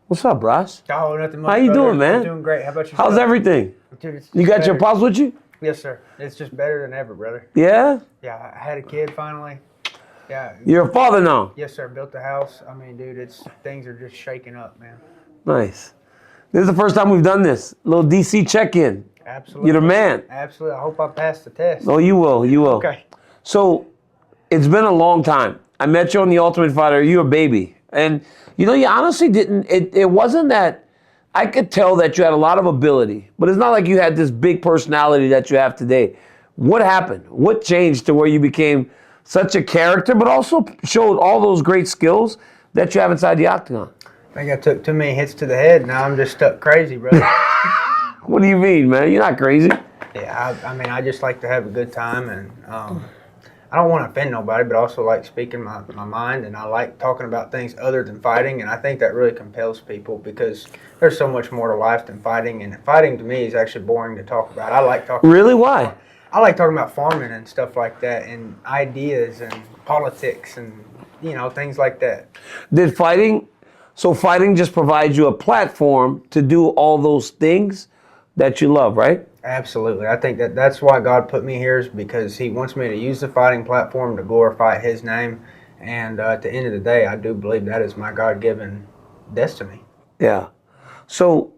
What's up, Bryce? Oh, nothing much. How you brother. doing, man? I'm doing great. How about yourself? How's everything? Dude, it's You got better. your pops with you? Yes, sir. It's just better than ever, brother. Yeah? Yeah, I had a kid finally. Yeah. You're a father now? Yes, sir. Built a house. I mean, dude, things are just shaking up, man. Nice. This is the first time we've done this. Little DC check-in. Absolutely. You're the man. Absolutely. I hope I passed the test. Oh, you will. You will. Okay. So, it's been a long time. I met you on The Ultimate Fighter. You were a baby. And, you honestly didn't, it wasn't that, I could tell that you had a lot of ability, but it's not like you had this big personality that you have today. What happened? What changed to where you became such a character, but also showed all those great skills that you have inside the octagon? I think I took too many hits to the head. Now I'm just stuck crazy, brother. What do you mean, man? You're not crazy. Yeah, I mean, I just like to have a good time, and I don't want to offend nobody, but I also like speaking my mind, and I like talking about things other than fighting, and I think that really compels people because there's so much more to life than fighting, and fighting to me is actually boring to talk about. I like talking. Really? Why? I like talking about farming and stuff like that, and ideas and politics and things like that. So fighting just provides you a platform to do all those things that you love, right? Absolutely. I think that's why God put me here, is because he wants me to use the fighting platform to glorify his name. And at the end of the day, I do believe that is my God-given destiny. Yeah. So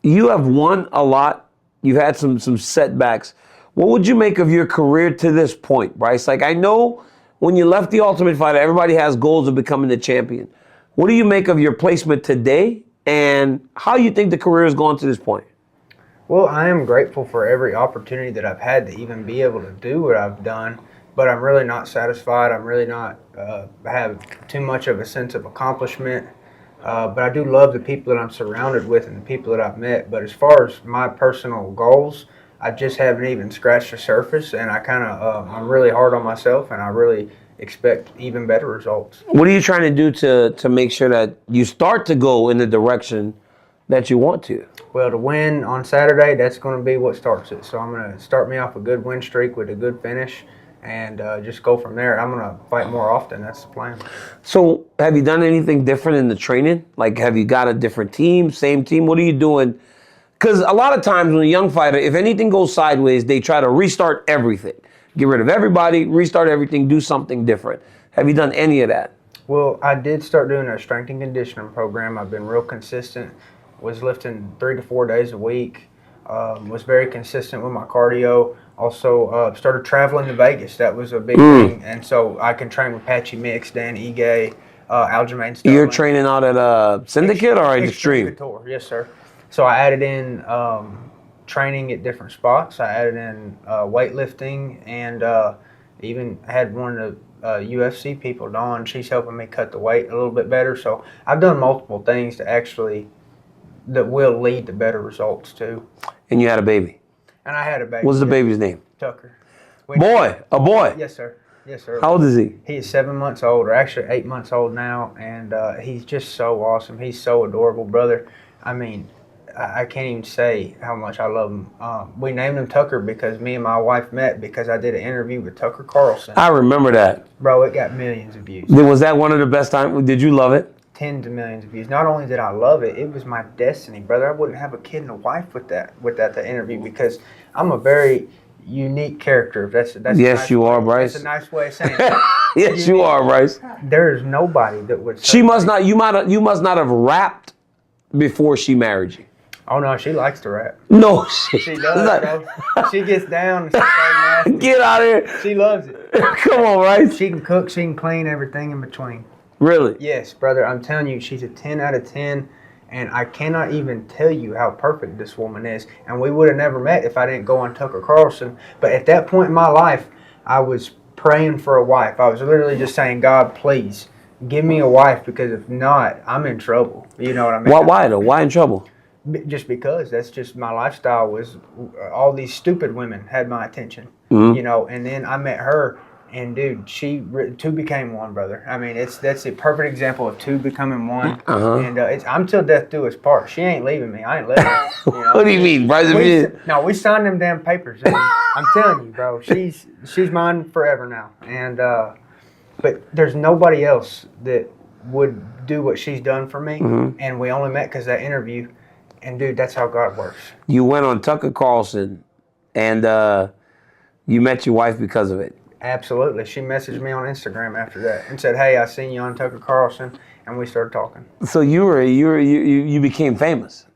you have won a lot. You've had some setbacks. What would you make of your career to this point, Bryce? Like, I know when you left The Ultimate Fighter, everybody has goals of becoming the champion. What do you make of your placement today and how you think the career has gone to this point? Well, I am grateful for every opportunity that I've had to even be able to do what I've done, but I'm really not satisfied. I'm really not have too much of a sense of accomplishment. But I do love the people that I'm surrounded with and the people that I've met. But as far as my personal goals, I just haven't even scratched the surface, and I'm really hard on myself, and I really expect even better results. What are you trying to do to make sure that you start to go in the direction that you want to? Well, to win on Saturday, that's going to be what starts it. So I'm going to start me off a good win streak with a good finish and just go from there. I'm going to fight more often. That's the plan. So have you done anything different in the training? Like, have you got a different team, same team? What are you doing? Because a lot of times when a young fighter, if anything goes sideways, they try to restart everything. Get rid of everybody, restart everything, do something different. Have you done any of that? Well, I did start doing a strength and conditioning program. I've been real consistent. Was lifting 3 to 4 days a week. Was very consistent with my cardio. Also started traveling to Vegas. That was a big thing. And so I can train with Patchy Mix, Dan Ige, Aljamain Sterling. You're training out at Syndicate or Extreme? Couture, yes, sir. So I added in training at different spots. I added in weightlifting and even had one of the UFC people, Dawn. She's helping me cut the weight a little bit better. So I've done multiple things that will lead to better results too. And you had a baby? And I had a baby. What's the baby's name? Tucker. A boy? Yes, sir. Yes, sir. How old is he? He is 7 months old, or actually 8 months old now, and he's just so awesome. He's so adorable, brother. I mean, I can't even say how much I love him. We named him Tucker because me and my wife met because I did an interview with Tucker Carlson. I remember that. Bro, it got millions of views. Was that one of the best times? Did you love it? Tens of millions of views. Not only did I love it, it was my destiny, brother. I wouldn't have a kid and a wife with that interview because I'm a very unique character. That's yes, nice you way. are, Bryce. That's a nice way of saying it. Yes, you are, Bryce. There is nobody that would say She must not. You must not have rapped before she married you. Oh no, she likes to rap. No, She does, bro. She gets down and she's so nasty. Get out of here. She loves it. Come on, Bryce. She can cook, she can clean, everything in between. Really? Yes, brother. I'm telling you, she's a 10 out of 10, and I cannot even tell you how perfect this woman is. And we would have never met if I didn't go on Tucker Carlson. But at that point in my life, I was praying for a wife. I was literally just saying, God, please give me a wife, because if not, I'm in trouble. You know what I mean? Why though? Why in trouble? Just because that's just my lifestyle. Was all these stupid women had my attention, and then I met her, and dude, two became one, brother. I mean, that's a perfect example of two becoming one, and I'm till death do us part. She ain't leaving me. I ain't leaving her. What do you mean, brother? We signed them damn papers. And I'm telling you, bro, she's mine forever now, and but there's nobody else that would do what she's done for me. And we only met because of that interview. And, dude, that's how God works. You went on Tucker Carlson, and you met your wife because of it. Absolutely. She messaged me on Instagram after that and said, "Hey, I seen you on Tucker Carlson," and we started talking. So you became famous.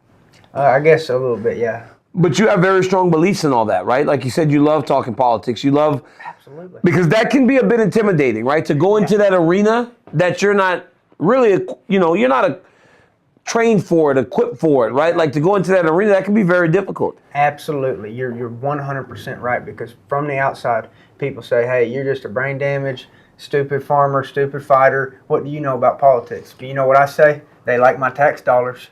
I guess a little bit, yeah. But you have very strong beliefs in all that, right? Like you said, you love talking politics. You love... Absolutely. Because that can be a bit intimidating, right? To go into that arena that you're not really, you're not trained for it, equipped for it, right? Like to go into that arena, that can be very difficult. Absolutely. You're 100% right, because from the outside, people say, "Hey, you're just a brain damaged, stupid farmer, stupid fighter. What do you know about politics?" Do you know what I say? They like my tax dollars.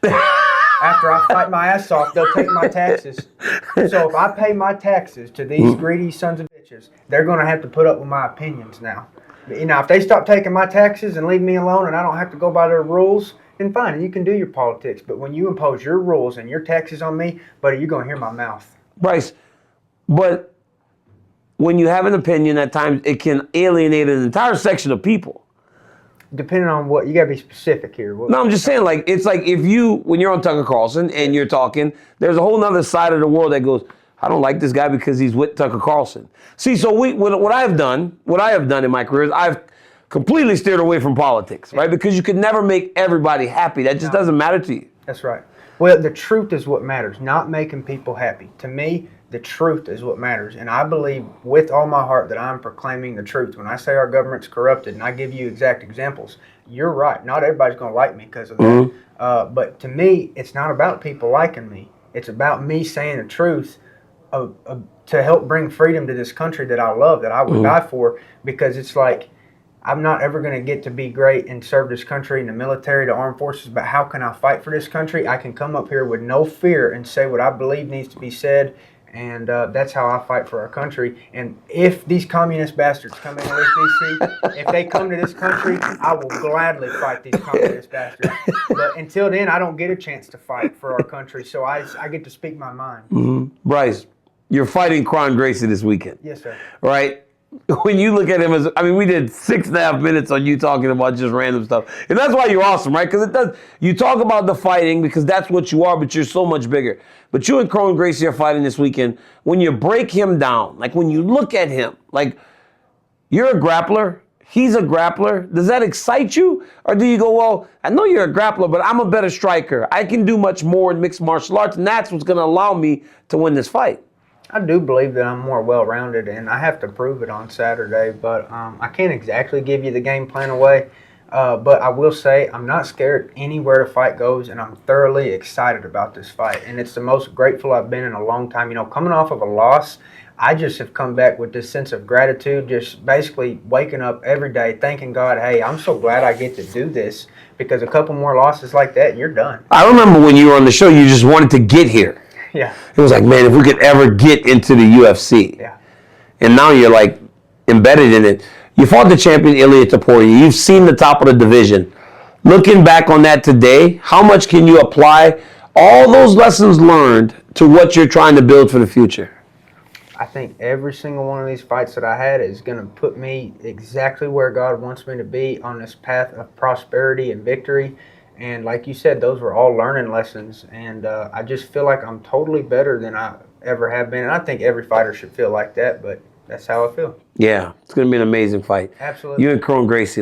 After I fight my ass off, they'll take my taxes. So if I pay my taxes to these greedy sons of bitches, they're going to have to put up with my opinions now. If they stop taking my taxes and leave me alone and I don't have to go by their rules, then fine, you can do your politics. But when you impose your rules and your taxes on me, buddy, you're going to hear my mouth. Bryce, but when you have an opinion, at times it can alienate an entire section of people. Depending on what, you got to be specific here. No, I'm just saying, like, it's like when you're on Tucker Carlson and you're talking, there's a whole nother side of the world that goes, "I don't like this guy because he's with Tucker Carlson." See, so what I have done in my career is I've completely steered away from politics, right? Because you could never make everybody happy. That just doesn't matter to you. That's right. Well, the truth is what matters, not making people happy. To me, the truth is what matters. And I believe with all my heart that I'm proclaiming the truth. When I say our government's corrupted, and I give you exact examples, you're right. Not everybody's going to like me because of that. But to me, it's not about people liking me. It's about me saying the truth to help bring freedom to this country that I love, that I would die for. Because it's like, I'm not ever going to get to be great and serve this country in the military, the armed forces, but how can I fight for this country? I can come up here with no fear and say what I believe needs to be said, and that's how I fight for our country. And if these communist bastards come into this DC, if they come to this country, I will gladly fight these communist bastards. But until then, I don't get a chance to fight for our country, so I get to speak my mind. Bryce, you're fighting Kron Gracie this weekend. Yes, sir. Right? When you look at him we did 6.5 minutes on you talking about just random stuff. And that's why you're awesome, right? Because you talk about the fighting because that's what you are, but you're so much bigger. But you and Kron Gracie are fighting this weekend. When you break him down, like when you look at him, like you're a grappler, he's a grappler. Does that excite you? Or do you go, well, I know you're a grappler, but I'm a better striker. I can do much more in mixed martial arts, and that's what's going to allow me to win this fight. I do believe that I'm more well-rounded, and I have to prove it on Saturday, but I can't exactly give you the game plan away, but I will say I'm not scared anywhere the fight goes, and I'm thoroughly excited about this fight, and it's the most grateful I've been in a long time. Coming off of a loss, I just have come back with this sense of gratitude, just basically waking up every day thanking God, hey, I'm so glad I get to do this, because a couple more losses like that, and you're done. I remember when you were on the show, you just wanted to get here. Yeah. It was like, man, if we could ever get into the UFC. Yeah. And now you're like embedded in it. You fought the champion Ilia Topuria. You've seen the top of the division. Looking back on that today, how much can you apply all those lessons learned to what you're trying to build for the future? I think every single one of these fights that I had is going to put me exactly where God wants me to be on this path of prosperity and victory. And like you said, those were all learning lessons. And I just feel like I'm totally better than I ever have been. And I think every fighter should feel like that, but that's how I feel. Yeah, it's going to be an amazing fight. Absolutely. You and Kron Gracie,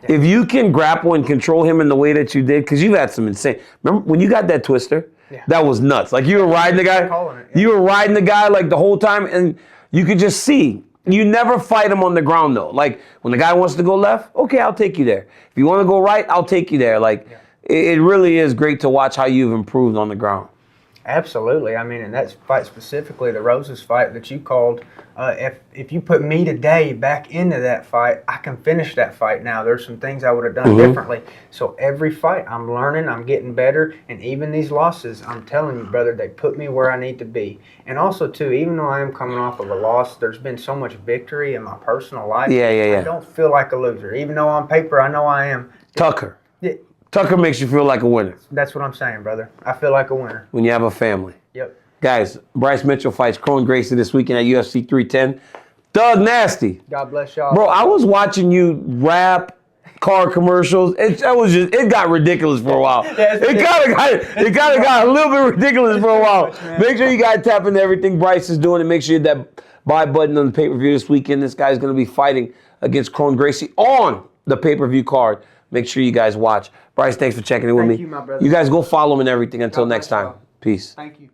if you can grapple and control him in the way that you did, because you've had some insane... Remember when you got that twister? Yeah. That was nuts. Like you were riding the guy. You were riding the guy like the whole time, and you could just see. You never fight him on the ground though. Like when the guy wants to go left, okay, I'll take you there. If you want to go right, I'll take you there. It really is great to watch how you've improved on the ground. Absolutely. I mean, and that fight specifically, the Roses fight that you called, if you put me today back into that fight, I can finish that fight now. There's some things I would have done differently. So every fight, I'm learning, I'm getting better, and even these losses, I'm telling you, brother, they put me where I need to be. And also, too, even though I am coming off of a loss, there's been so much victory in my personal life. Yeah. I don't feel like a loser. Even though on paper, I know I am. Tucker. Yeah. Tucker makes you feel like a winner. That's what I'm saying, brother. I feel like a winner. When you have a family. Yep. Guys, Bryce Mitchell fights Kron Gracie this weekend at UFC 310. Doug Nasty. God bless y'all. Bro, I was watching you rap car commercials. It got ridiculous for a while. It kind of got a little bit ridiculous for a while. Make sure you guys tap into everything Bryce is doing, and make sure you hit that buy button on the pay-per-view this weekend. This guy's going to be fighting against Kron Gracie on the pay-per-view card. Make sure you guys watch. Bryce, thanks for checking in with me. Thank you, my brother. You guys go follow him and everything. Until next time. Peace. Thank you.